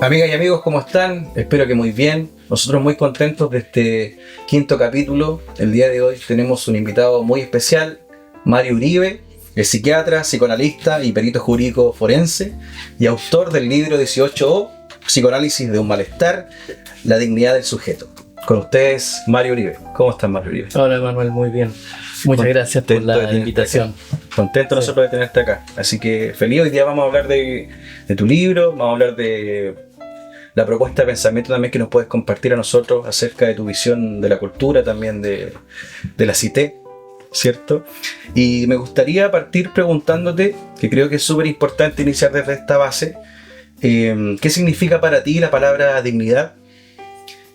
Amigas y amigos, ¿cómo están? Espero que muy bien. Nosotros muy contentos de este quinto capítulo. El día de hoy tenemos un invitado muy especial, Mario Uribe, es psiquiatra, psicoanalista y perito jurídico forense y autor del libro 18O, Psicoanálisis de un malestar, la dignidad del sujeto. Con ustedes, Mario Uribe. ¿Cómo estás, Mario Uribe? Hola, Manuel, muy bien. Muchas gracias por la invitación. Contento nosotros de tenerte acá. Así que feliz, hoy día vamos a hablar de tu libro, vamos a hablar de la propuesta de pensamiento también que nos puedes compartir a nosotros acerca de tu visión de la cultura, también de la CITES, ¿cierto? Y me gustaría partir preguntándote, que creo que es súper importante iniciar desde esta base, ¿qué significa para ti la palabra dignidad?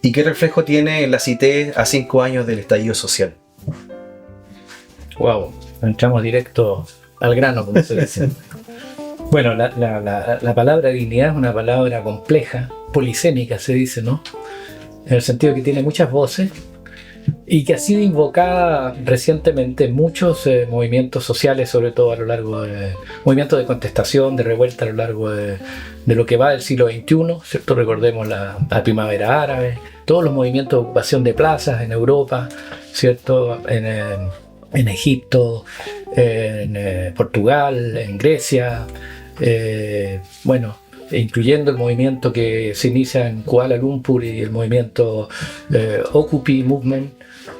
¿Y qué reflejo tiene en la CITES a 5 años del estallido social? Wow, entramos directo al grano, como se dice. Bueno, la palabra dignidad es una palabra compleja, polisémica se dice, ¿no? En el sentido que tiene muchas voces y que ha sido invocada recientemente en muchos movimientos sociales, sobre todo a lo largo de movimientos de contestación, de revuelta a lo largo de lo que va del siglo XXI, ¿cierto? Recordemos la primavera árabe, todos los movimientos de ocupación de plazas en Europa, ¿cierto? En Egipto, en Portugal, en Grecia, bueno, incluyendo el movimiento que se inicia en Kuala Lumpur y el movimiento Occupy Movement,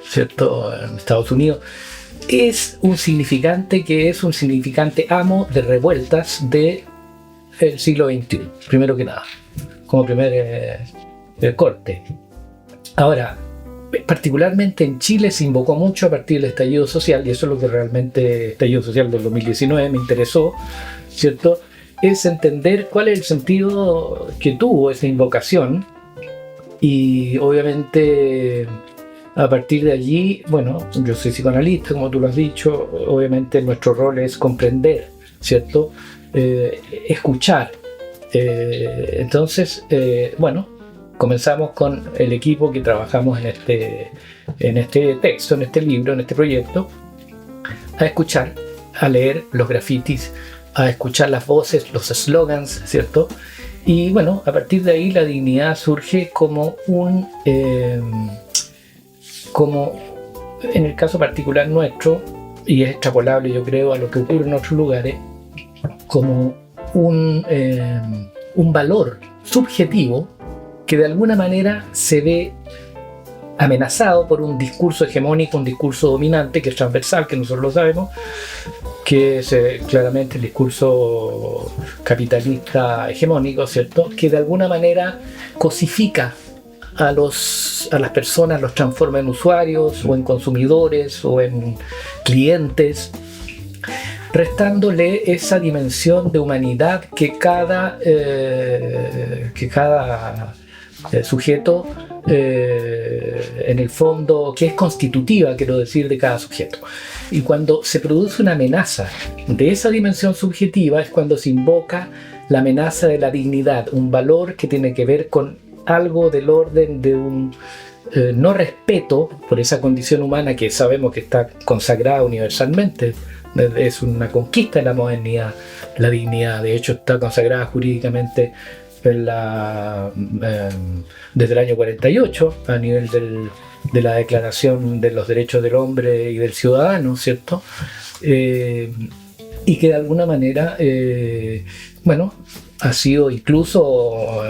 ¿cierto? En Estados Unidos. Es un significante que es un significante amo de revueltas del siglo XXI, primero que nada, como primer corte. Ahora, particularmente en Chile se invocó mucho a partir del estallido social, y eso es lo que realmente el estallido social del 2019 me interesó, ¿cierto? Es entender cuál es el sentido que tuvo esa invocación, y obviamente a partir de allí, bueno, yo soy psicoanalista, como tú lo has dicho, obviamente nuestro rol es comprender, ¿cierto? Escuchar. Entonces, bueno, comenzamos con el equipo que trabajamos en este texto, en este libro, en este proyecto, a escuchar, a leer los grafitis, a escuchar las voces, los slogans, ¿cierto? Y bueno, a partir de ahí la dignidad surge como como en el caso particular nuestro, y es extrapolable yo creo a lo que ocurre en otros lugares, como un valor subjetivo que de alguna manera se ve amenazado por un discurso hegemónico, un discurso dominante que es transversal, que nosotros lo sabemos, que es claramente el discurso capitalista hegemónico, ¿cierto? Que de alguna manera cosifica a las personas, los transforma en usuarios o en consumidores o en clientes, restándole esa dimensión de humanidad que cada sujeto, en el fondo, que es constitutiva, quiero decir, de cada sujeto. Y cuando se produce una amenaza de esa dimensión subjetiva es cuando se invoca la amenaza de la dignidad, un valor que tiene que ver con algo del orden de un no respeto por esa condición humana que sabemos que está consagrada universalmente. Es una conquista de la modernidad, la dignidad. De hecho, está consagrada jurídicamente desde el año 48 a nivel de la Declaración de los Derechos del Hombre y del Ciudadano, ¿cierto? Y que de alguna manera, bueno, ha sido incluso,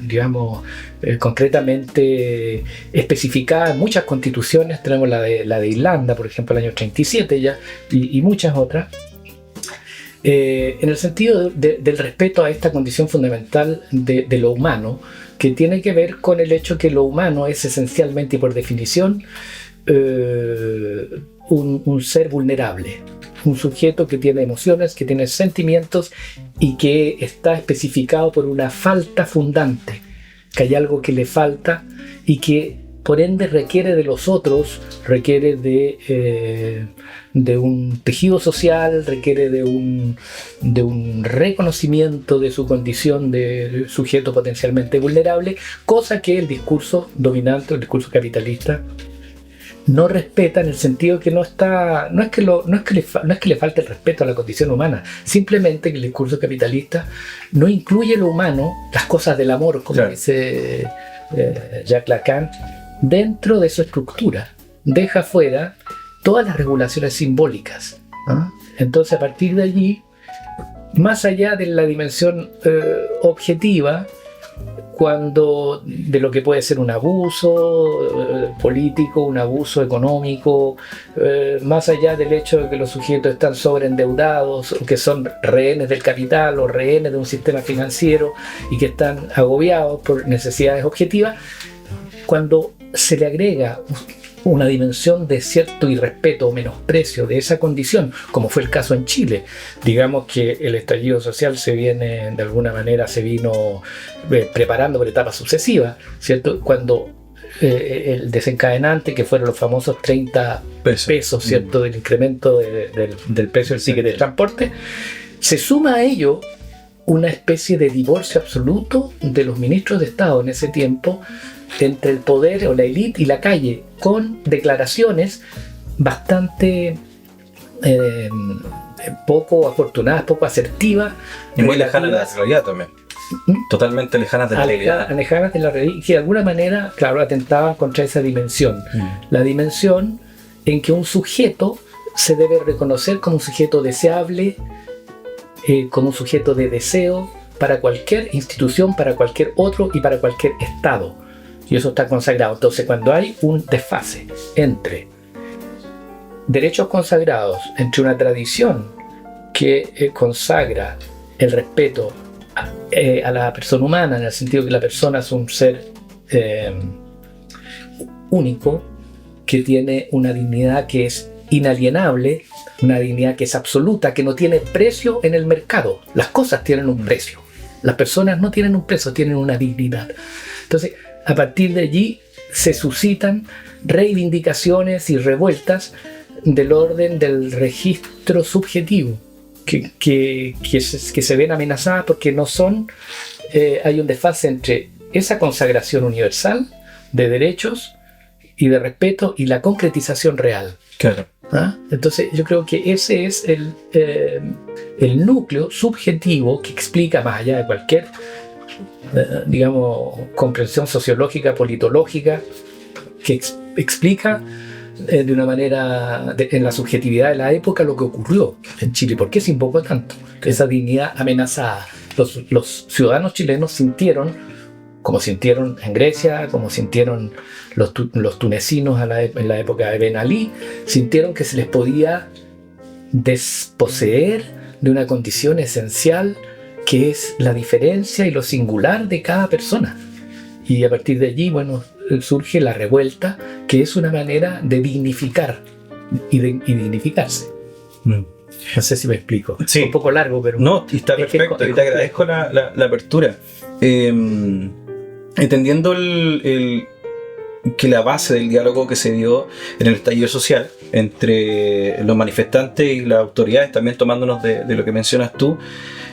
digamos, concretamente especificada en muchas constituciones. Tenemos la de Irlanda, por ejemplo, el año 37 ya, y muchas otras. En el sentido del respeto a esta condición fundamental de lo humano, que tiene que ver con el hecho que lo humano es esencialmente y por definición un ser vulnerable, un sujeto que tiene emociones, que tiene sentimientos y que está especificado por una falta fundante, que hay algo que le falta y que por ende requiere de los otros, requiere de un tejido social, requiere de un reconocimiento de su condición de sujeto potencialmente vulnerable, cosa que el discurso dominante, el discurso capitalista, no respeta en el sentido que no es que le falte el respeto a la condición humana, simplemente que el discurso capitalista no incluye lo humano, las cosas del amor, como dice Jacques Lacan, dentro de su estructura. Deja fuera todas las regulaciones simbólicas, ¿no? Entonces, a partir de allí, más allá de la dimensión objetiva, cuando de lo que puede ser un abuso político, un abuso económico, más allá del hecho de que los sujetos están sobreendeudados, o que son rehenes del capital o rehenes de un sistema financiero y que están agobiados por necesidades objetivas, cuando se le agrega una dimensión de cierto irrespeto o menosprecio de esa condición, como fue el caso en Chile. Digamos que el estallido social se vino preparando por etapas sucesivas, ¿cierto? Cuando el desencadenante, que fueron los famosos 30 pesos, ¿cierto? Del incremento del precio del ticket de transporte, se suma a ello una especie de divorcio absoluto de los ministros de Estado en ese tiempo entre el poder o la élite y la calle, con declaraciones bastante poco afortunadas, poco asertivas. Y muy lejanas de la realidad también. Totalmente lejanas de la realidad. Lejanas de la realidad, que de alguna manera, claro, atentaban contra esa dimensión. La dimensión en que un sujeto se debe reconocer como un sujeto deseable, como un sujeto de deseo para cualquier institución, para cualquier otro y para cualquier Estado. Y eso está consagrado. Entonces, cuando hay un desfase entre derechos consagrados, entre una tradición que consagra el respeto a la persona humana, en el sentido que la persona es un ser único, que tiene una dignidad que es inalienable, una dignidad que es absoluta, que no tiene precio en el mercado. Las cosas tienen un precio. Las personas no tienen un precio, tienen una dignidad. Entonces, a partir de allí se suscitan reivindicaciones y revueltas del orden del registro subjetivo, que se ven amenazadas porque no son, hay un desfase entre esa consagración universal de derechos y de respeto y la concretización real. Claro. ¿Ah? Entonces yo creo que ese es el núcleo subjetivo que explica, más allá de cualquier comprensión sociológica, politológica, que explica de una manera en la subjetividad de la época lo que ocurrió en Chile. ¿Por qué se invocó tanto esa dignidad amenazada? Los ciudadanos chilenos sintieron, como sintieron en Grecia, como sintieron los tunecinos en la época de Ben Ali, sintieron que se les podía desposeer de una condición esencial que es la diferencia y lo singular de cada persona. Y a partir de allí, surge la revuelta, que es una manera de dignificar y dignificarse. No sé si me explico. Sí. Un poco largo, pero... No, está perfecto. Y te agradezco la apertura. Entendiendo que la base del diálogo que se dio en el estallido social entre los manifestantes y las autoridades, también tomándonos de lo que mencionas tú,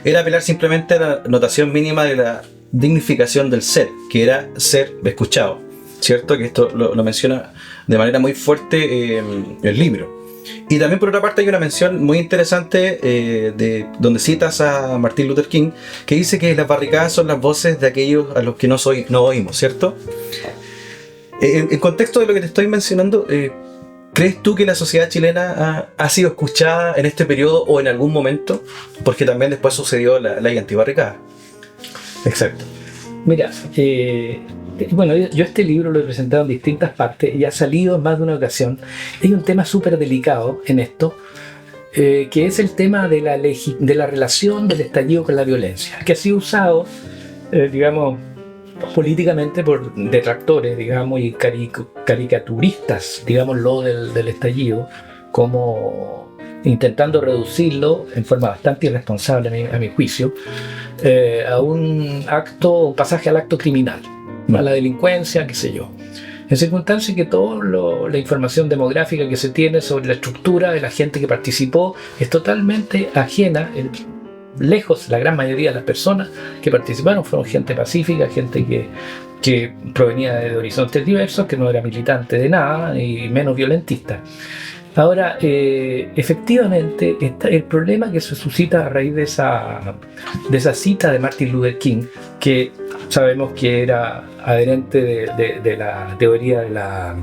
era apelar simplemente a la notación mínima de la dignificación del ser, que era ser escuchado, ¿cierto? Que esto lo menciona de manera muy fuerte el libro. Y también, por otra parte, hay una mención muy interesante de donde citas a Martin Luther King, que dice que las barricadas son las voces de aquellos a los que no oímos, ¿cierto? En contexto de lo que te estoy mencionando, ¿crees tú que la sociedad chilena ha sido escuchada en este periodo o en algún momento? Porque también después sucedió la ley antibarricada. Exacto. Mira, yo este libro lo he presentado en distintas partes y ha salido en más de una ocasión. Hay un tema súper delicado en esto, que es el tema de la relación del estallido con la violencia, que ha sido usado, políticamente por detractores, y caricaturistas, del estallido, como intentando reducirlo en forma bastante irresponsable, a mi juicio, a un pasaje al acto criminal, a la delincuencia, qué sé yo. En circunstancias que toda la información demográfica que se tiene sobre la estructura de la gente que participó es totalmente ajena, lejos, la gran mayoría de las personas que participaron fueron gente pacífica, gente que provenía de horizontes diversos, que no era militante de nada y menos violentista. Ahora, efectivamente, el problema que se suscita a raíz de esa cita de Martin Luther King, que sabemos que era adherente de la teoría de la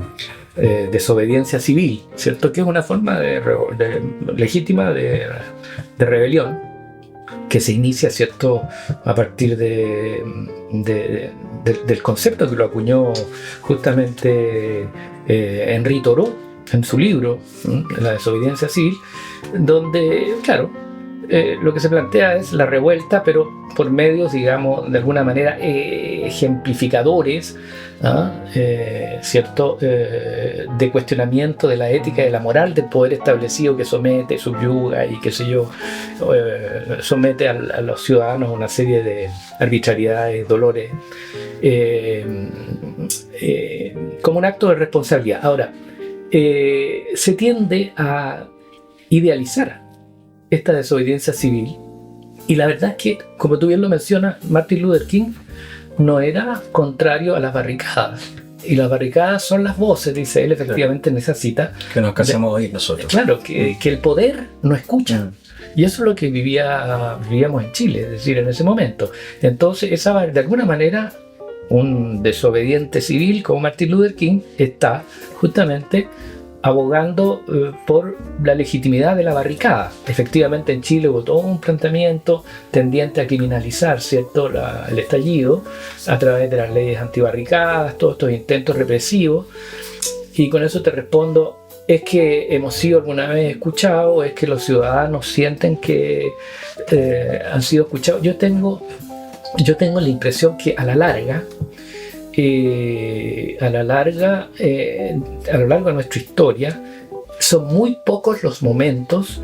desobediencia civil, ¿cierto? Que es una forma legítima de rebelión que se inicia, ¿cierto?, a partir del concepto que lo acuñó justamente Henri Thoreau en su libro, La desobediencia civil, donde, claro, lo que se plantea es la revuelta, pero por medios, digamos, de alguna manera ejemplificadores, ¿cierto?, de cuestionamiento de la ética y de la moral del poder establecido que somete, subyuga y qué sé yo, somete a los ciudadanos a una serie de arbitrariedades, dolores, como un acto de responsabilidad. Ahora, se tiende a idealizar esta desobediencia civil, y la verdad es que, como tú bien lo mencionas, Martin Luther King no era contrario a las barricadas, y las barricadas son las voces, dice él efectivamente en esa cita, que nos cansamos de oír nosotros. Claro, que el poder no escucha. Y eso es lo que vivíamos en Chile, es decir, en ese momento. Entonces, de alguna manera, un desobediente civil como Martin Luther King está justamente abogando por la legitimidad de la barricada. Efectivamente, en Chile hubo todo un planteamiento tendiente a criminalizar, ¿cierto?, el estallido a través de las leyes antibarricadas, todos estos intentos represivos. Y con eso te respondo, es que hemos sido alguna vez escuchados, es que los ciudadanos sienten que han sido escuchados. Yo tengo la impresión que a lo largo de nuestra historia, son muy pocos los momentos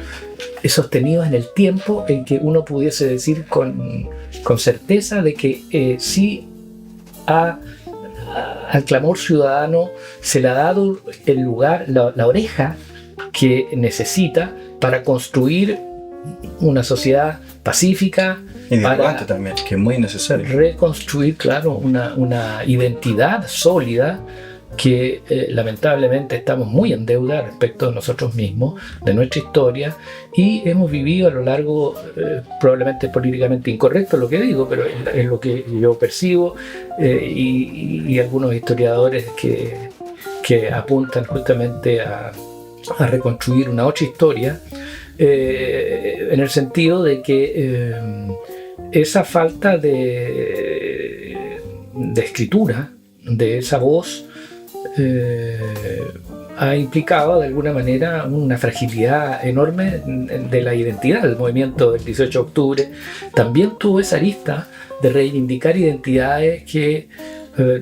sostenidos en el tiempo en que uno pudiese decir con certeza de que sí al clamor ciudadano se le ha dado el lugar, la oreja que necesita para construir una sociedad pacífica, y dialogante también, que es muy necesario. Reconstruir, claro, una identidad sólida que lamentablemente estamos muy en deuda respecto de nosotros mismos, de nuestra historia, y hemos vivido a lo largo, probablemente políticamente incorrecto lo que digo, pero es lo que yo percibo, y algunos historiadores que apuntan justamente a reconstruir una otra historia, en el sentido de que esa falta de escritura, de esa voz, ha implicado de alguna manera una fragilidad enorme de la identidad. El movimiento del 18 de octubre también tuvo esa arista de reivindicar identidades que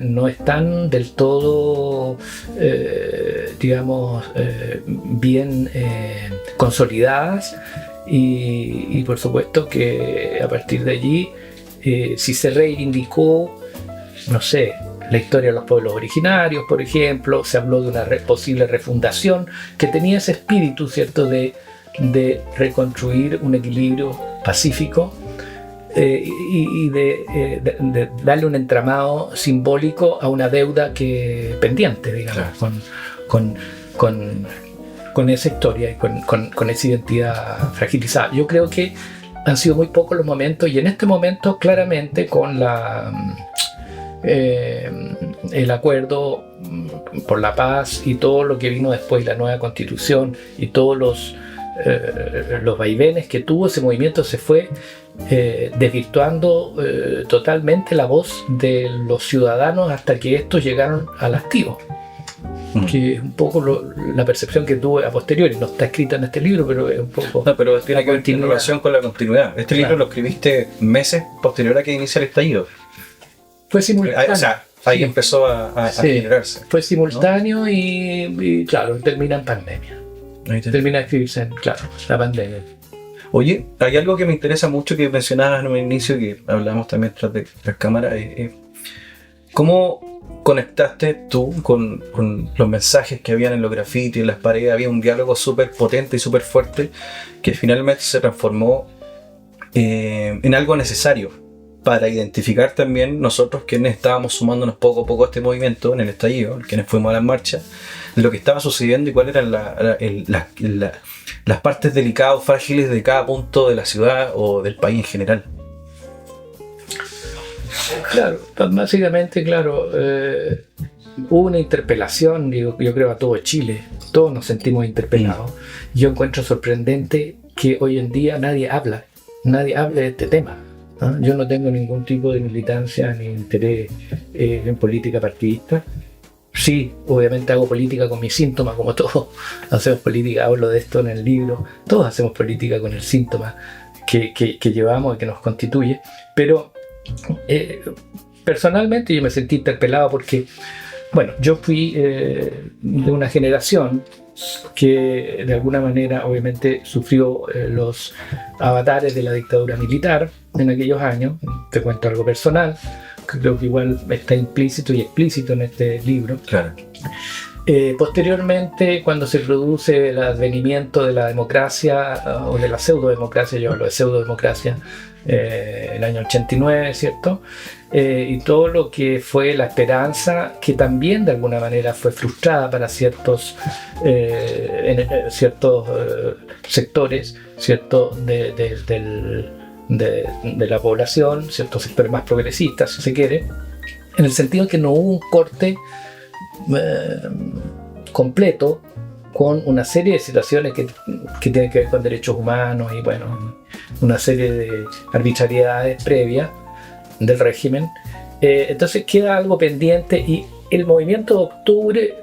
no están del todo, bien consolidadas, y por supuesto que a partir de allí, si se reivindicó, no sé, la historia de los pueblos originarios, por ejemplo, se habló de una posible refundación que tenía ese espíritu, ¿cierto?, de reconstruir un equilibrio pacífico, y de darle un entramado simbólico a una deuda pendiente, digamos, claro, con esa historia y con esa identidad fragilizada. Yo creo que han sido muy pocos los momentos, y en este momento claramente con el acuerdo por la paz y todo lo que vino después, la nueva constitución y todos los vaivenes que tuvo ese movimiento, se fue desvirtuando totalmente la voz de los ciudadanos hasta que estos llegaron al hastío, que es un poco la percepción que tuve a posteriori. No está escrita en este libro, pero es un poco... No, pero tiene que ver en relación con la continuidad. Este libro lo escribiste meses posterior a que inicia el estallido. Fue simultáneo. O sea, ahí empezó a generarse. Fue simultáneo, ¿no? y claro, termina en pandemia. Termina de escribirse en, claro, la pandemia. Oye, hay algo que me interesa mucho que mencionabas en un inicio, que hablamos también tras de las cámaras. ¿Cómo conectaste tú con los mensajes que habían en los grafitis, en las paredes? Había un diálogo súper potente y súper fuerte que finalmente se transformó en algo necesario para identificar también nosotros quienes estábamos sumándonos poco a poco a este movimiento en el estallido, quienes fuimos a las marchas, de lo que estaba sucediendo y cuáles eran las partes delicadas o frágiles de cada punto de la ciudad o del país en general. Claro, básicamente, claro, hubo una interpelación, yo creo, a todo Chile. Todos nos sentimos interpelados. Yo encuentro sorprendente que hoy en día nadie hable de este tema. ¿No? Yo no tengo ningún tipo de militancia ni interés en política partidista. Sí, obviamente hago política con mis síntomas, como todos hacemos política, hablo de esto en el libro, todos hacemos política con el síntoma que llevamos y que nos constituye, pero personalmente yo me sentí interpelado porque, bueno, yo fui de una generación que de alguna manera obviamente sufrió los avatares de la dictadura militar en aquellos años. Te cuento algo personal, creo que igual está implícito y explícito en este libro. Claro. Posteriormente, cuando se produce el advenimiento de la democracia o de la pseudodemocracia, yo hablo de pseudodemocracia, el año 89, ¿cierto? Y todo lo que fue la esperanza, que también de alguna manera fue frustrada para ciertos sectores, ¿cierto? De la población, ciertos sectores más progresistas, si se quiere, en el sentido que no hubo un corte completo con una serie de situaciones que tienen que ver con derechos humanos y bueno, una serie de arbitrariedades previas del régimen. Entonces queda algo pendiente y el movimiento de octubre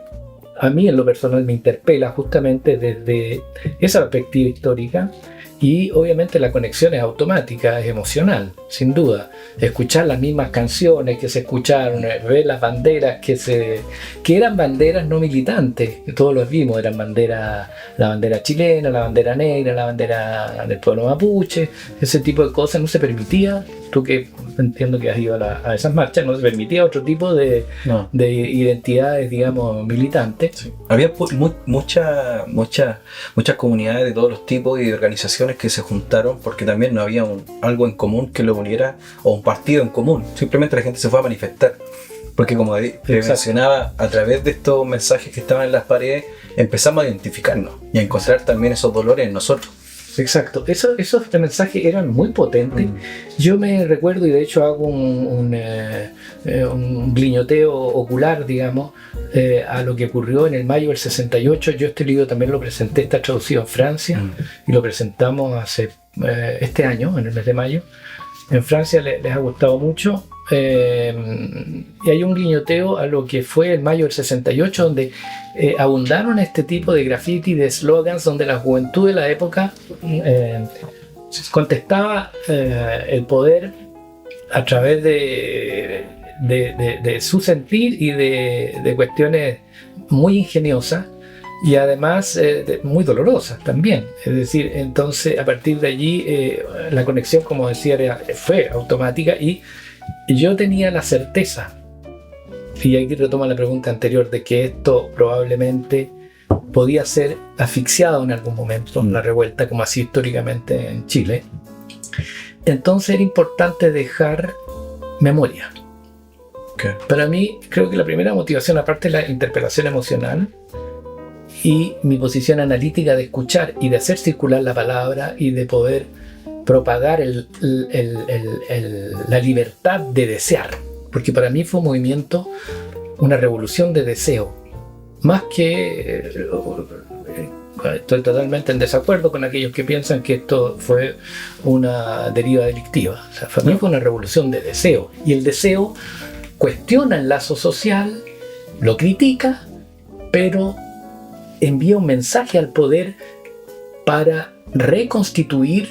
a mí en lo personal me interpela justamente desde esa perspectiva histórica. Y obviamente la conexión es automática, es emocional, sin duda. Escuchar las mismas canciones que se escucharon, ver las banderas que eran banderas no militantes, que todos los vimos, eran la bandera chilena, la bandera negra, la bandera del pueblo mapuche, ese tipo de cosas no se permitía. Tú que entiendo que has ido a esas marchas, no se permitía otro tipo de identidades, digamos, militantes. Sí. Había muchas comunidades de todos los tipos y de organizaciones que se juntaron porque también no había algo en común que lo uniera o un partido en común. Simplemente la gente se fue a manifestar. Porque como mencionaba, a través de estos mensajes que estaban en las paredes empezamos a identificarnos y a encontrar también esos dolores en nosotros. Exacto, esos mensajes eran muy potentes. Yo me recuerdo, y de hecho hago un gliñoteo ocular, digamos, a lo que ocurrió en el mayo del 68. Yo este libro también lo presenté, está traducido en Francia, y lo presentamos hace este año, en el mes de mayo. En Francia les ha gustado mucho. Y hay un guiñoteo a lo que fue el mayo del 68, donde abundaron este tipo de graffiti, de slogans, donde la juventud de la época contestaba el poder a través de su sentir y de cuestiones muy ingeniosas y además muy dolorosas también. Es decir, entonces a partir de allí la conexión, como decía, fue automática y yo tenía la certeza, y aquí retoma la pregunta anterior, de que esto probablemente podía ser asfixiado en algún momento, la revuelta, como así históricamente en Chile. Entonces era importante dejar memoria. Okay. Para mí, creo que la primera motivación, aparte de la interpelación emocional y mi posición analítica de escuchar y de hacer circular la palabra y de poder propagar la libertad de desear, porque para mí fue un movimiento, una revolución de deseo, más que estoy totalmente en desacuerdo con aquellos que piensan que esto fue una deriva delictiva. O sea, para mí fue una revolución de deseo, y el deseo cuestiona el lazo social, lo critica, pero envía un mensaje al poder para reconstituir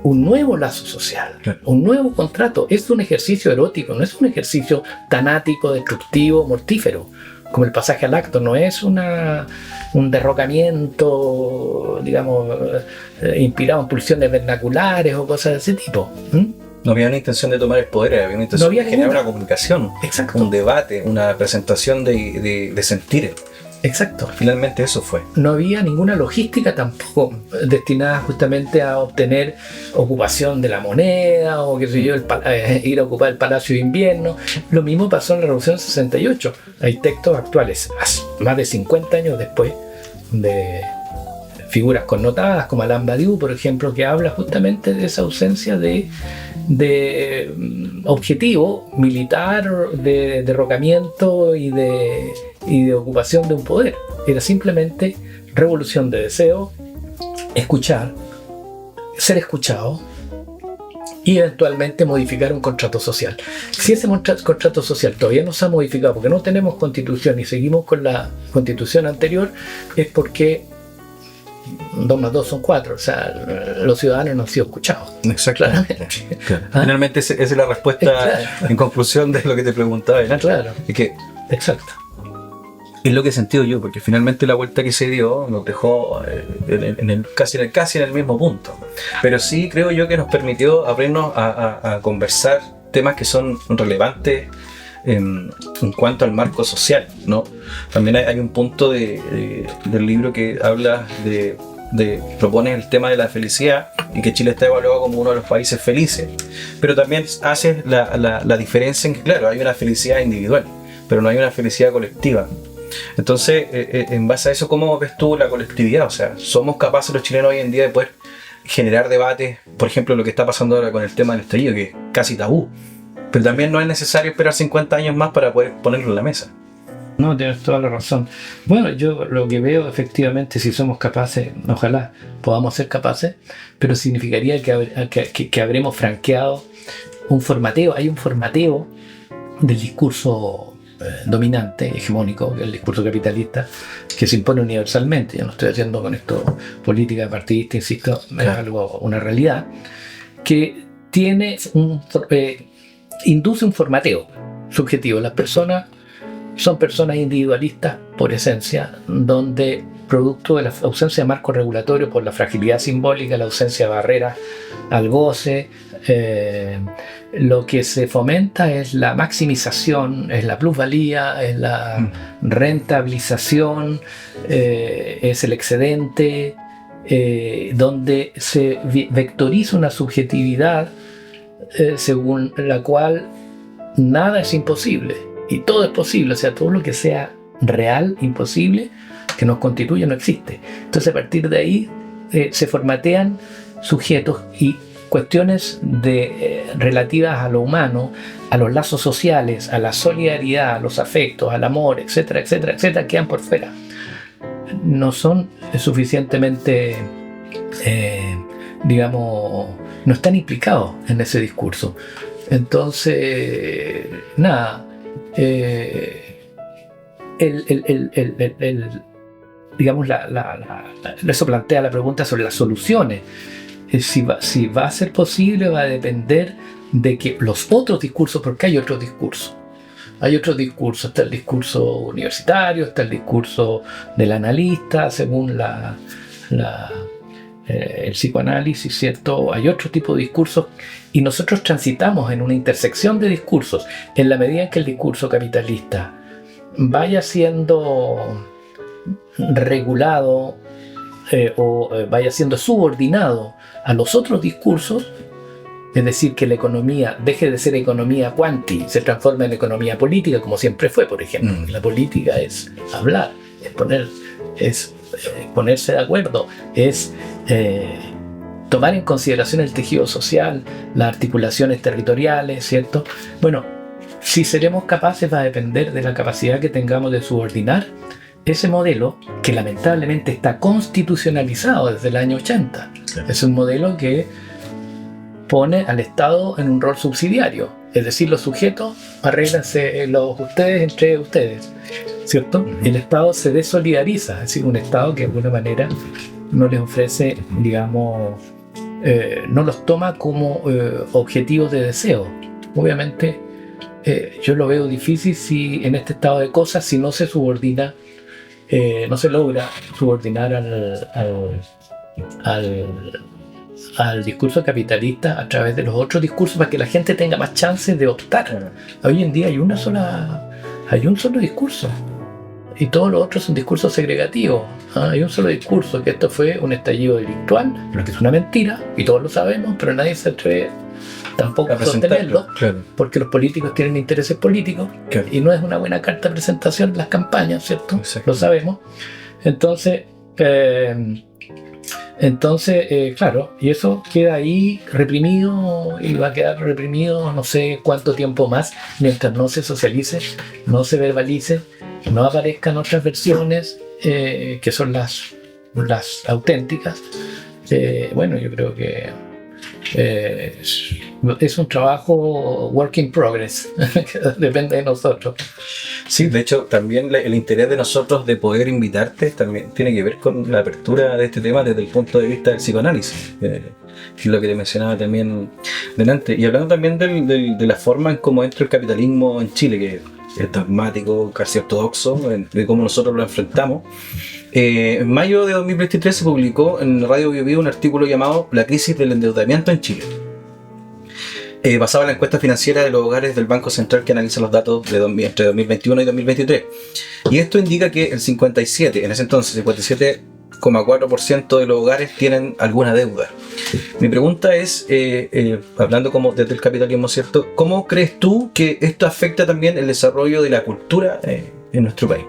un nuevo lazo social, un nuevo contrato. Es un ejercicio erótico, no es un ejercicio tanático, destructivo, mortífero, como el pasaje al acto. No es un derrocamiento, digamos, inspirado en pulsiones vernaculares o cosas de ese tipo. No había una intención de tomar el poder, había una intención de generar una comunicación, un debate, una presentación de sentires. Exacto. Finalmente eso fue. No había ninguna logística tampoco destinada justamente a obtener ocupación de la moneda o qué sé yo, ir a ocupar el Palacio de Invierno. Lo mismo pasó en la Revolución del 68. Hay textos actuales, más de 50 años después, de figuras connotadas como Alain Badiou, por ejemplo, que habla justamente de esa ausencia de objetivo militar, de derrocamiento y de ocupación de un poder. Era simplemente revolución de deseo, escuchar, ser escuchado y eventualmente modificar un contrato social. Si ese contrato social todavía no se ha modificado porque no tenemos constitución y seguimos con la constitución anterior, es porque 2 más 2 son 4, o sea, los ciudadanos no han sido escuchados. Exactamente. Claro. Finalmente esa es la respuesta en conclusión de lo que te preguntaba. Claro. Es que, exacto. Es lo que he sentido yo, porque finalmente la vuelta que se dio nos dejó casi en el mismo punto. Pero sí creo yo que nos permitió abrirnos a conversar temas que son relevantes en cuanto al marco social, ¿no? También hay un punto del libro que habla propone el tema de la felicidad y que Chile está evaluado como uno de los países felices, pero también hace la diferencia en que, claro, hay una felicidad individual, pero no hay una felicidad colectiva. Entonces, en base a eso, ¿cómo ves tú la colectividad? O sea, ¿somos capaces los chilenos hoy en día de poder generar debates? Por ejemplo, lo que está pasando ahora con el tema del estallido, que es casi tabú. Pero también no es necesario esperar 50 años más para poder ponerlo en la mesa. No, tienes toda la razón. Bueno, yo lo que veo efectivamente, si somos capaces, ojalá podamos ser capaces, pero significaría que habremos franqueado un formateo. Hay un formateo del discurso dominante, hegemónico, el discurso capitalista, que se impone universalmente. Yo no estoy haciendo con esto política partidista, insisto, claro. Es algo, una realidad que tiene induce un formateo subjetivo. Las personas son personas individualistas por esencia, donde producto de la ausencia de marcos regulatorios por la fragilidad simbólica, la ausencia de barreras al goce, lo que se fomenta es la maximización, es la plusvalía, es la rentabilización, es el excedente, donde se vectoriza una subjetividad según la cual nada es imposible y todo es posible, o sea, todo lo que sea real, imposible, que nos constituye, no existe. Entonces, a partir de ahí se formatean sujetos y cuestiones relativas a lo humano, a los lazos sociales, a la solidaridad, a los afectos, al amor, etcétera, etcétera, etcétera, quedan por fuera. No son suficientemente, no están implicados en ese discurso. Entonces, nada, eso plantea la pregunta sobre las soluciones. Si va a ser posible, va a depender de que los otros discursos, porque hay otros discursos. Hay otros discursos, está el discurso universitario, está el discurso del analista, según el psicoanálisis, ¿cierto? Hay otro tipo de discursos y nosotros transitamos en una intersección de discursos. En la medida en que el discurso capitalista vaya siendo regulado o vaya siendo subordinado a los otros discursos, es decir, que la economía deje de ser economía quanti, se transforma en economía política, como siempre fue, por ejemplo. La política es hablar, es ponerse de acuerdo, es tomar en consideración el tejido social, las articulaciones territoriales, ¿cierto? Bueno, si seremos capaces va a depender de la capacidad que tengamos de subordinar ese modelo que lamentablemente está constitucionalizado desde el año 80. Sí. Es un modelo que pone al Estado en un rol subsidiario, es decir, los sujetos arréglense ustedes entre ustedes, ¿cierto? El Estado se desolidariza, es decir, un Estado que de alguna manera no les ofrece, digamos, no los toma como objetivos de deseo. Obviamente, yo lo veo difícil si en este estado de cosas, si no se subordina, no se logra subordinar al discurso capitalista a través de los otros discursos para que la gente tenga más chances de optar. Hoy en día hay un solo discurso y todo lo otro es un discurso segregativo. Hay un solo discurso, que esto fue un estallido delictual, lo que es una mentira, y todos lo sabemos, pero nadie se atreve tampoco a sostenerlo, claro. porque los políticos tienen intereses políticos, Claro. y no es una buena carta de presentación las campañas, ¿cierto? Exacto. Lo sabemos. Entonces, claro, y eso queda ahí reprimido y va a quedar reprimido no sé cuánto tiempo más, mientras no se socialice, no se verbalice, no aparezcan otras versiones que son las auténticas. Bueno, yo creo que es un trabajo work in progress, que depende de nosotros. Sí, de hecho, también el interés de nosotros de poder invitarte también tiene que ver con la apertura de este tema desde el punto de vista del psicoanálisis, que es lo que te mencionaba también delante. Y hablando también de la forma en cómo entra el capitalismo en Chile, que es dogmático, casi ortodoxo, de cómo nosotros lo enfrentamos. En mayo de 2023 se publicó en Radio Bio Bio un artículo llamado La crisis del endeudamiento en Chile, basado en la encuesta financiera de los hogares del Banco Central, que analiza los datos entre 2021 y 2023. Y esto indica que el 57,4% de los hogares tienen alguna deuda. Mi pregunta es, hablando como desde el capitalismo, ¿cierto? ¿Cómo crees tú que esto afecta también el desarrollo de la cultura en nuestro país?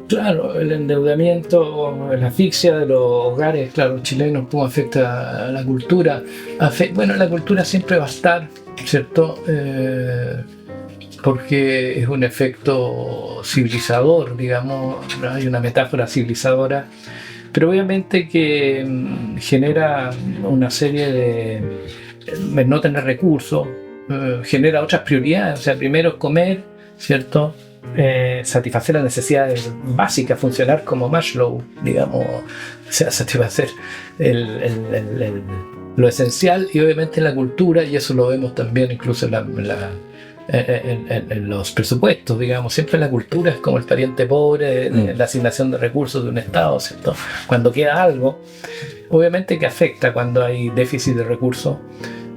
Claro, el endeudamiento, la asfixia de los hogares, claro, chilenos, cómo afecta a la cultura. Bueno, la cultura siempre va a estar, ¿cierto? Porque es un efecto civilizador, digamos, ¿no? Hay una metáfora civilizadora, pero obviamente que genera una serie de no tener recursos, genera otras prioridades. O sea, primero es comer, ¿cierto? Satisfacer las necesidades básicas, funcionar como Maslow, digamos, o sea, satisfacer lo esencial, y obviamente la cultura, y eso lo vemos también incluso en los presupuestos, digamos, siempre la cultura es como el pariente pobre de la asignación de recursos de un Estado, ¿cierto? Cuando queda algo, obviamente que afecta cuando hay déficit de recursos.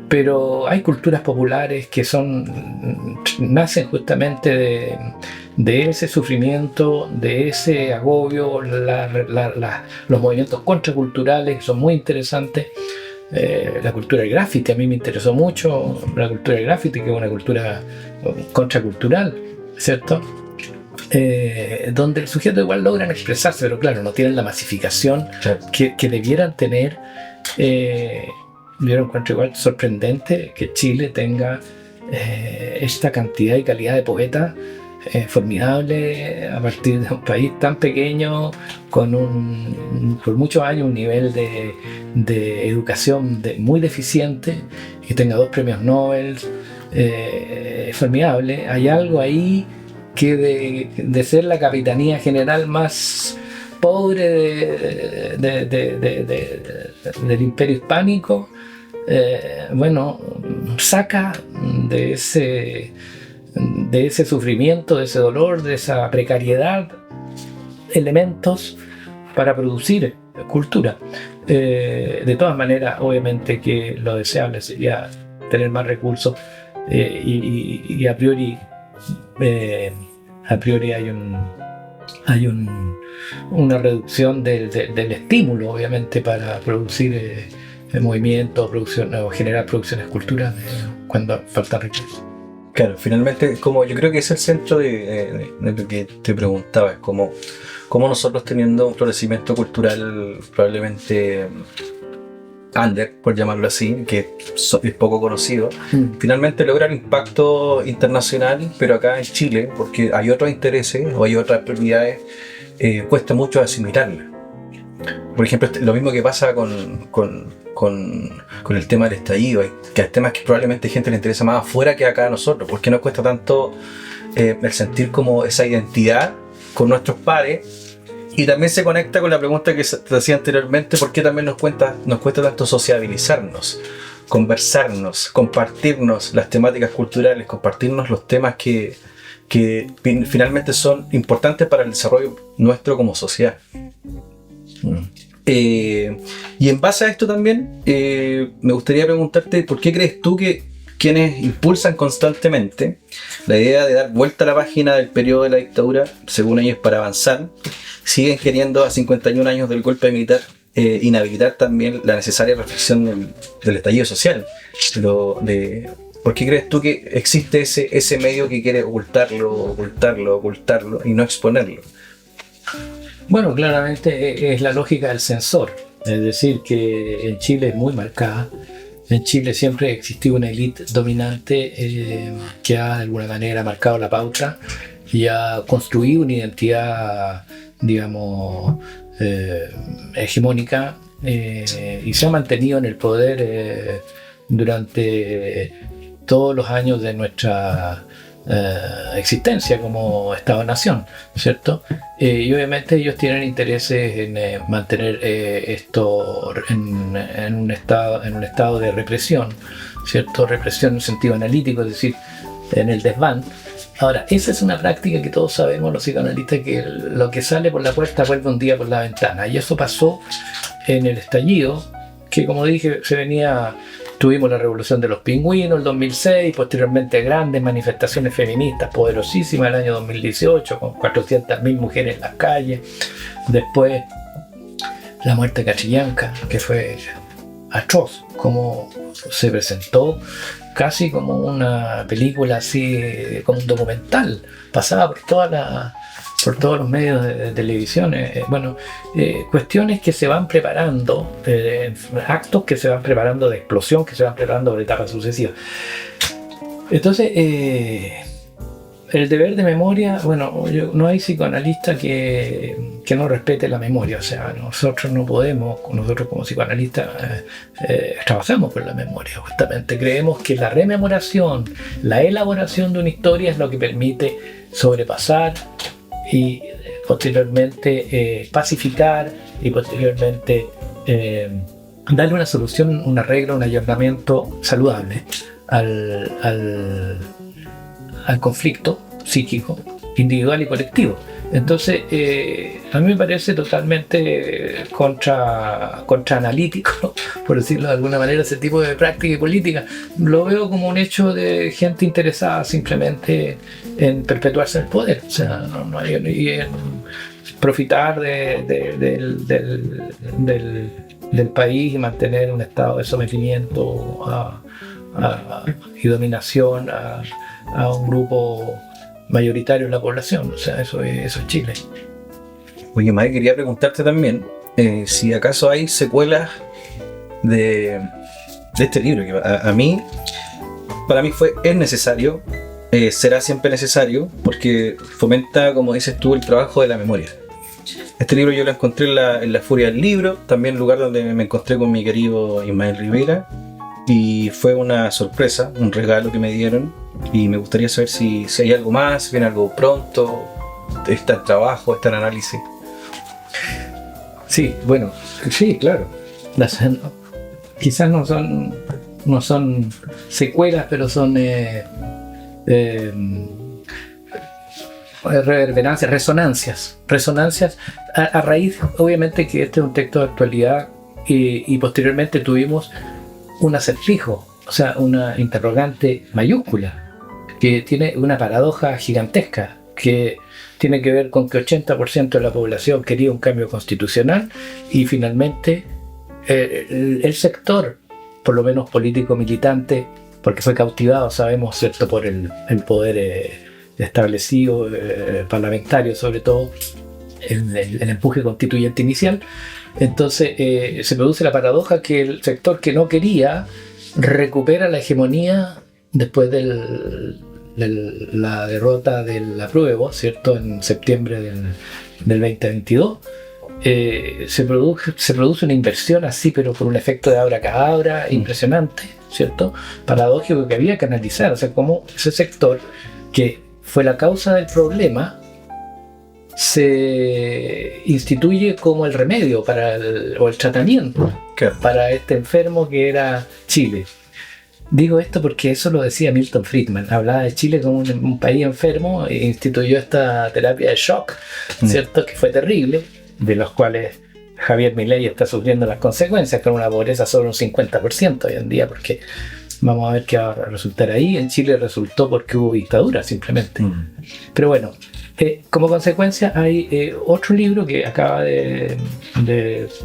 Pero hay culturas populares que nacen justamente de ese sufrimiento, de ese agobio, los movimientos contraculturales son muy interesantes. La cultura del graffiti a mí me interesó mucho, la cultura del graffiti, que es una cultura contracultural, ¿cierto? Donde el sujeto igual logran expresarse, pero claro, no tienen la masificación que debieran tener. Yo lo encuentro igual sorprendente que Chile tenga esta cantidad y calidad de poetas formidable a partir de un país tan pequeño, con por muchos años un nivel de educación muy deficiente, que tenga 2 premios Nobel, formidable. Hay algo ahí que de ser la capitanía general más pobre del imperio hispánico, bueno, saca de ese sufrimiento, de ese dolor, de esa precariedad, elementos para producir cultura. De todas maneras, obviamente que lo deseable sería tener más recursos, y a priori hay una reducción del estímulo, obviamente, para producir movimientos, o generar producciones culturales cuando falta recursos. Claro, finalmente, como yo creo que es el centro de lo que te preguntaba, es como nosotros, teniendo un florecimiento cultural probablemente under, por llamarlo así, que es poco conocido, finalmente lograr impacto internacional, pero acá en Chile, porque hay otros intereses o hay otras prioridades, cuesta mucho asimilarla. Por ejemplo, lo mismo que pasa con el tema del estallido, que hay temas que probablemente a gente le interesa más afuera que acá a nosotros. ¿Por qué nos cuesta tanto el sentir como esa identidad con nuestros pares? Y también se conecta con la pregunta que te hacía anteriormente: ¿por qué también nos cuesta tanto sociabilizarnos, conversarnos, compartirnos las temáticas culturales, compartirnos los temas que finalmente son importantes para el desarrollo nuestro como sociedad? Y en base a esto también me gustaría preguntarte, ¿por qué crees tú que quienes impulsan constantemente la idea de dar vuelta a la página del periodo de la dictadura, según ellos, para avanzar, siguen queriendo a 51 años del golpe militar inhabilitar también la necesaria reflexión del estallido social. ¿Por qué crees tú que existe ese medio que quiere ocultarlo y no exponerlo? Bueno, claramente es la lógica del censor, es decir, que en Chile es muy marcada. En Chile siempre ha existido una élite dominante que ha de alguna manera marcado la pauta y ha construido una identidad, digamos, hegemónica y se ha mantenido en el poder durante todos los años de nuestra existencia como Estado-nación, ¿cierto? Y obviamente ellos tienen intereses en mantener esto en un estado de represión, ¿cierto? Represión en un sentido analítico, es decir, en el desván. Ahora, esa es una práctica que todos sabemos los psicoanalistas, que lo que sale por la puerta vuelve un día por la ventana, y eso pasó en el estallido, que como dije, tuvimos la revolución de los pingüinos el 2006, posteriormente grandes manifestaciones feministas poderosísimas el año 2018 con 400.000 mujeres en las calles. Después la muerte de Catrillanca, que fue atroz, como se presentó casi como una película, así como un documental, pasaba por todos los medios de televisión. Cuestiones que se van preparando, actos que se van preparando de explosión, que se van preparando por etapas sucesivas. Entonces, el deber de memoria, no hay psicoanalista que no respete la memoria. O sea, nosotros como psicoanalistas trabajamos con la memoria. Justamente creemos que la rememoración, la elaboración de una historia es lo que permite sobrepasar y posteriormente pacificar y posteriormente darle una solución, un arreglo, un ayornamiento saludable al conflicto psíquico individual y colectivo. Entonces, a mí me parece totalmente contraanalítico, por decirlo de alguna manera, ese tipo de práctica y política. Lo veo como un hecho de gente interesada simplemente en perpetuarse en el poder, o sea, y en profitar del país y mantener un estado de sometimiento y dominación a un grupo mayoritario en la población. O sea, eso es Chile. Oye, Mae, quería preguntarte también si acaso hay secuelas de este libro, que para mí es necesario, será siempre necesario, porque fomenta, como dices tú, el trabajo de la memoria. Este libro yo lo encontré en la Furia del Libro, también lugar donde me encontré con mi querido Ismael Rivera, y fue una sorpresa, un regalo que me dieron, y me gustaría saber si hay algo más, viene algo pronto, está en trabajo, está en análisis. Sí, claro. Quizás no son secuelas, pero son reverberancias, resonancias a raíz, obviamente, que este es un texto de actualidad y posteriormente tuvimos un acertijo, o sea, una interrogante mayúscula que tiene una paradoja gigantesca, que tiene que ver con que 80% de la población quería un cambio constitucional y finalmente el sector, por lo menos político militante, porque fue cautivado, sabemos, ¿cierto?, por el poder establecido, parlamentario sobre todo, el empuje constituyente inicial. Entonces se produce la paradoja que el sector que no quería recupera la hegemonía después de la derrota del apruebo, ¿cierto?, en septiembre del 2022. Se produce una inversión así, pero por un efecto de abracadabra impresionante, ¿cierto?, paradójico, que había que analizar. O sea, cómo ese sector que fue la causa del problema se instituye como el remedio o el tratamiento para este enfermo que era Chile. Digo esto porque eso lo decía Milton Friedman. Hablaba de Chile como un país enfermo e instituyó esta terapia de shock, ¿cierto?, que fue terrible, de los cuales Javier Milei está sufriendo las consecuencias, con una pobreza sobre un 50% hoy en día, porque Vamos a ver qué va a resultar ahí. En Chile resultó porque hubo dictadura, simplemente. Pero bueno, como consecuencia hay otro libro que acaba de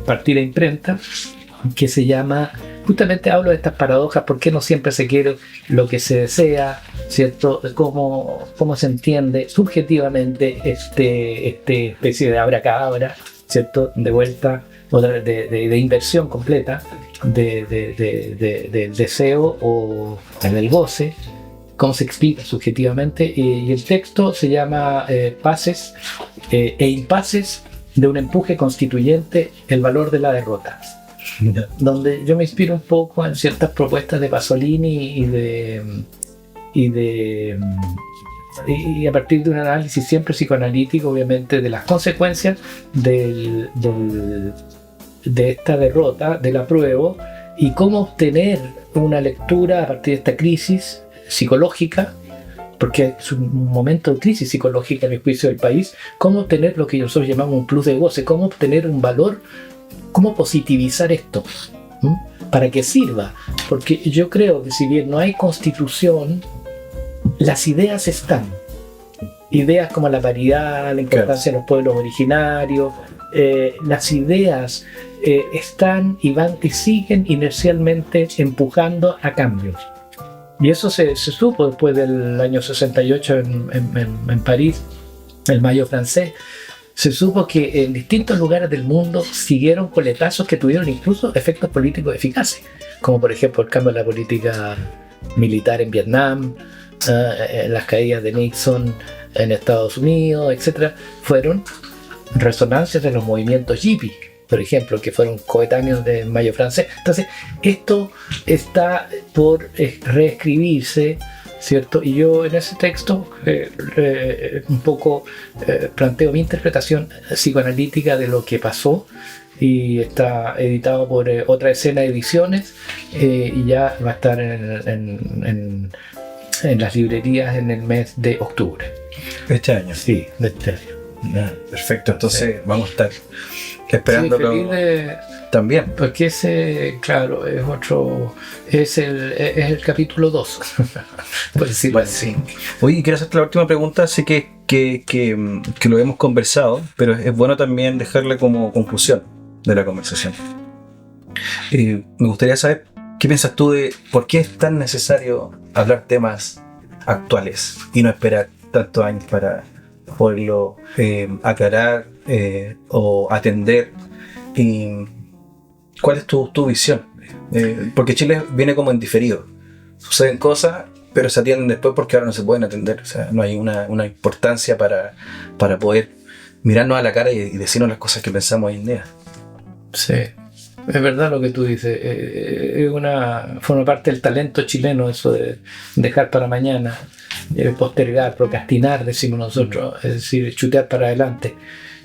partir a imprenta, que se llama, justamente hablo de estas paradojas, por qué no siempre se quiere lo que se desea, ¿cierto? Cómo se entiende subjetivamente este especie de abracadabra, ¿cierto? De vuelta, de inversión completa del deseo o del goce, cómo se explica subjetivamente, y el texto se llama Paces e impases de un empuje constituyente, el valor de la derrota, donde yo me inspiro un poco en ciertas propuestas de Pasolini y a partir de un análisis siempre psicoanalítico, obviamente, de las consecuencias de esta derrota, del apruebo, y cómo obtener una lectura a partir de esta crisis psicológica, porque es un momento de crisis psicológica en el juicio del país, cómo obtener lo que nosotros llamamos un plus de goce, cómo obtener un valor, cómo positivizar esto, para que sirva, porque yo creo que si bien no hay constitución, las ideas están. Ideas como la paridad, la importancia de los pueblos originarios, las ideas están y van y siguen inercialmente empujando a cambios. Y eso se supo después del año 68 en París, el Mayo francés. Se supo que en distintos lugares del mundo siguieron coletazos que tuvieron incluso efectos políticos eficaces, como por ejemplo el cambio de la política militar en Vietnam, las caídas de Nixon en Estados Unidos, etc. Fueron resonancias de los movimientos hippie, por ejemplo, que fueron coetáneos del Mayo francés. Entonces, esto está por reescribirse, ¿cierto? Y yo en ese texto un poco planteo mi interpretación psicoanalítica de lo que pasó, y está editado por Otra Escena Ediciones, y ya va a estar en las librerías en el mes de octubre. ¿De este año? Sí, de este año. Perfecto, entonces vamos a estar esperándolo. Sí, también. Porque ese, claro, es otro, es el capítulo 2, por decirlo así. Oye, quiero hacerte la última pregunta. Sé que lo hemos conversado, pero es bueno también dejarla como conclusión de la conversación. Me gustaría saber qué piensas tú de por qué es tan necesario hablar temas actuales y no esperar tantos años para poderlo aclarar o atender. Y ¿cuál es tu visión? Porque Chile viene como en diferido. Suceden cosas, pero se atienden después porque ahora no se pueden atender. O sea, no hay una importancia para poder mirarnos a la cara y decirnos las cosas que pensamos hoy en día. Sí, es verdad lo que tú dices. Forma parte del talento chileno eso de dejar para mañana, postergar, procrastinar, decimos nosotros, es decir, chutear para adelante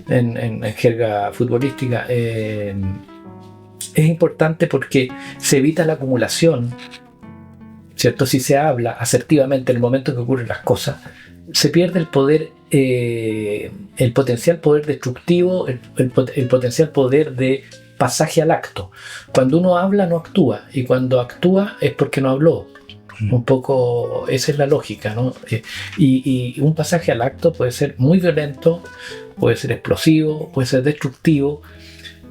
en jerga futbolística. Es importante porque se evita la acumulación, ¿cierto? Si se habla asertivamente en el momento que ocurren las cosas, se pierde el poder, el potencial poder destructivo, el potencial poder de pasaje al acto. Cuando uno habla no actúa, y cuando actúa es porque no habló. Un poco esa es la lógica, ¿no? Y un pasaje al acto puede ser muy violento, puede ser explosivo, puede ser destructivo,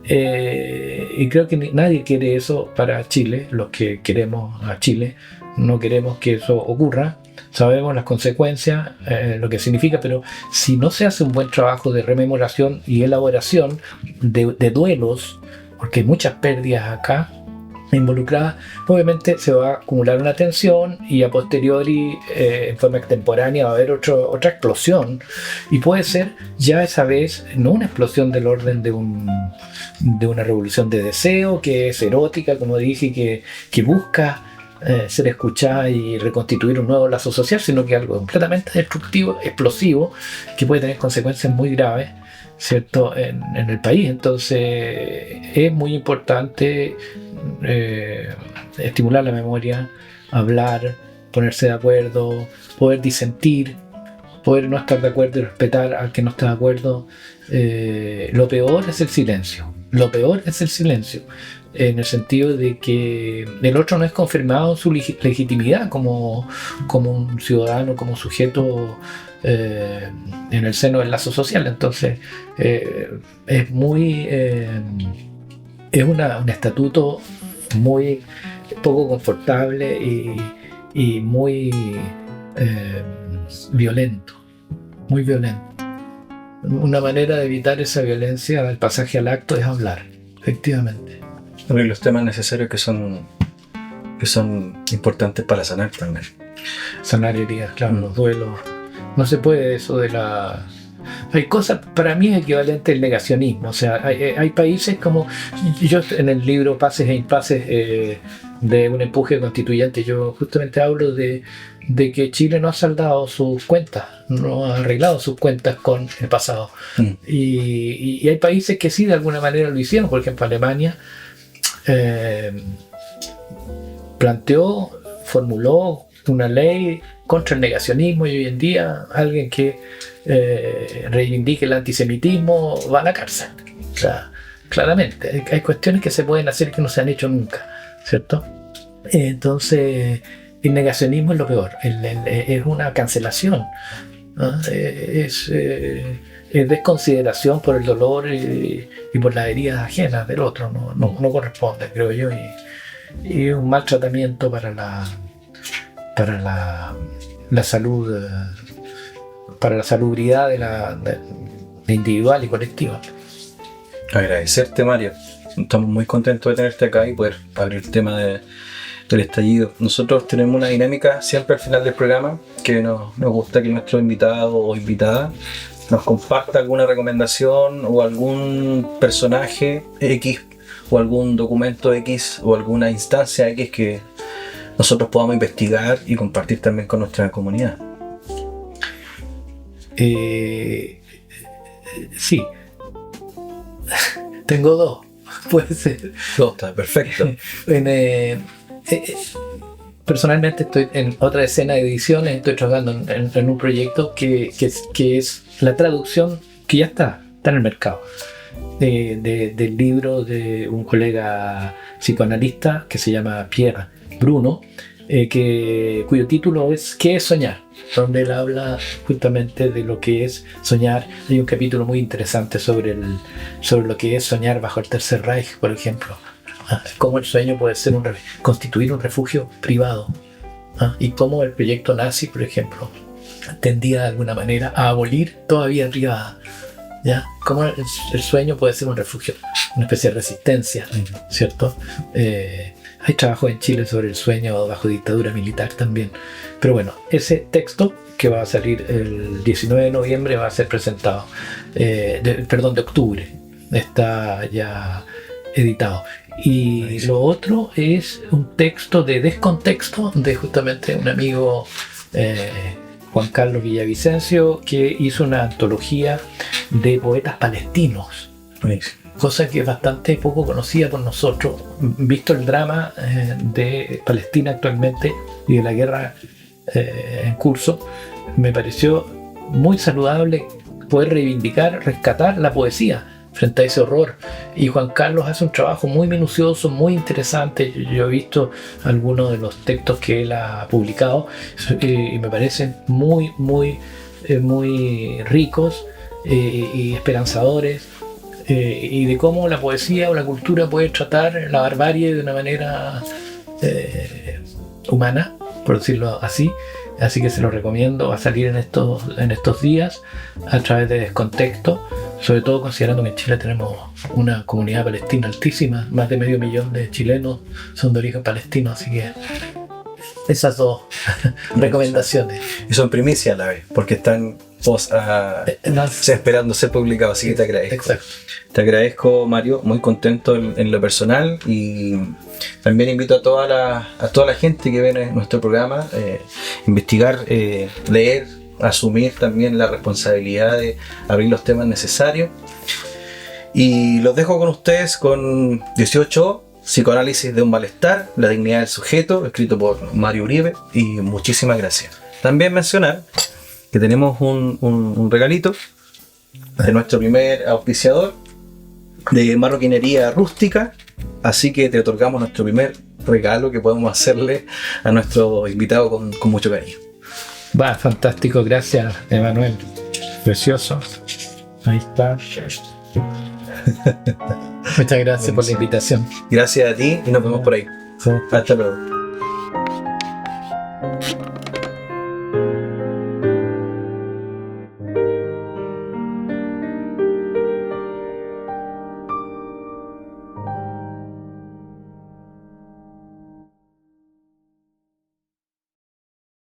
y creo que nadie quiere eso para Chile. Los que queremos a Chile no queremos que eso ocurra. Sabemos las consecuencias, lo que significa, pero si no se hace un buen trabajo de rememoración y elaboración de duelos, porque hay muchas pérdidas acá involucradas, obviamente se va a acumular una tensión y a posteriori, en forma extemporánea, va a haber otra explosión, y puede ser ya esa vez no una explosión del orden de una revolución de deseo que es erótica, como dije, que busca ser escuchada y reconstituir un nuevo lazo social, sino que algo completamente destructivo, explosivo, que puede tener consecuencias muy graves, ¿cierto?, en el país. Entonces es muy importante estimular la memoria, hablar, ponerse de acuerdo, poder disentir, poder no estar de acuerdo y respetar al que no está de acuerdo. Lo peor es el silencio. Lo peor es el silencio. en el sentido de que el otro no es confirmado su legitimidad como un ciudadano, como sujeto en el seno del lazo social. Entonces es muy es un estatuto muy poco confortable y muy violento, muy violento. Una manera de evitar esa violencia del pasaje al acto es hablar, efectivamente. Y los temas necesarios que son importantes para sanar también. Sanar heridas, claro, los duelos. No se puede eso de la... Hay cosas, para mí es equivalente al negacionismo. O sea, hay países como... Yo en el libro Pases e Impases de un empuje constituyente, yo justamente hablo de que Chile no ha saldado sus cuentas, no ha arreglado sus cuentas con el pasado. Y hay países que sí de alguna manera lo hicieron. Por ejemplo, Alemania formuló una ley contra el negacionismo, y hoy en día alguien que reivindique el antisemitismo va a la cárcel. O sea, claramente hay cuestiones que se pueden hacer que no se han hecho nunca, ¿cierto? Entonces el negacionismo es lo peor, es una cancelación, ¿no? Es desconsideración por el dolor y por las heridas ajenas del otro. No corresponde, creo yo, y un mal tratamiento para la salud, para la salubridad de individual y colectiva. Agradecerte, Mario. Estamos muy contentos de tenerte acá y poder abrir el tema del estallido. Nosotros tenemos una dinámica siempre al final del programa que nos gusta que nuestro invitado o invitada nos comparta alguna recomendación o algún personaje X o algún documento X o alguna instancia X que nosotros podamos investigar y compartir también con nuestra comunidad. Sí. Tengo dos. Puede ser. Dos, está perfecto. Personalmente estoy en otra escena de ediciones, estoy trabajando en un proyecto que es la traducción que ya está en el mercado del libro de un colega psicoanalista que se llama Pierre Bruno, cuyo título es ¿Qué es soñar?, donde él habla justamente de lo que es soñar. Hay un capítulo muy interesante sobre lo que es soñar bajo el Tercer Reich, por ejemplo. Cómo el sueño puede ser constituir un refugio privado, y cómo el proyecto nazi, por ejemplo, tendía de alguna manera a abolir toda vida privada, ¿ya? Cómo el sueño puede ser un refugio, una especie de resistencia, ¿cierto? Hay trabajo en Chile sobre el sueño bajo dictadura militar también. Pero bueno, ese texto que va a salir el 19 de noviembre va a ser presentado, de octubre, está ya editado. Y lo otro es un texto de descontexto de justamente un amigo, Juan Carlos Villavicencio, que hizo una antología de poetas palestinos. Cosa que es bastante poco conocida por nosotros, visto el drama de Palestina actualmente y de la guerra en curso. Me pareció muy saludable poder reivindicar, rescatar la poesía frente a ese horror, y Juan Carlos hace un trabajo muy minucioso, muy interesante. Yo he visto algunos de los textos que él ha publicado y me parecen muy ricos y esperanzadores, y de cómo la poesía o la cultura puede tratar la barbarie de una manera humana, por decirlo así. Así que se lo recomiendo, va a salir en estos días a través de Descontexto, sobre todo considerando que en Chile tenemos una comunidad palestina altísima, más de 500.000 de chilenos son de origen palestino, así que esas dos recomendaciones. Y son primicias a la vez, porque están esperando ser publicados, así que te agradezco. Exacto. Te agradezco, Mario, muy contento en lo personal, y también invito a toda la gente que ve nuestro programa investigar, leer, asumir también la responsabilidad de abrir los temas necesarios. Y los dejo con ustedes con 18 Psicoanálisis de un malestar, la dignidad del sujeto, escrito por Mario Uribe, y muchísimas gracias. También mencionar que tenemos un regalito de nuestro primer auspiciador de marroquinería rústica, Así que te otorgamos nuestro primer regalo que podemos hacerle a nuestro invitado con mucho cariño. Va, fantástico, gracias, Emanuel. Precioso. Ahí está. Muchas gracias por la invitación. Gracias a ti y nos vemos por ahí. Sí. Hasta luego.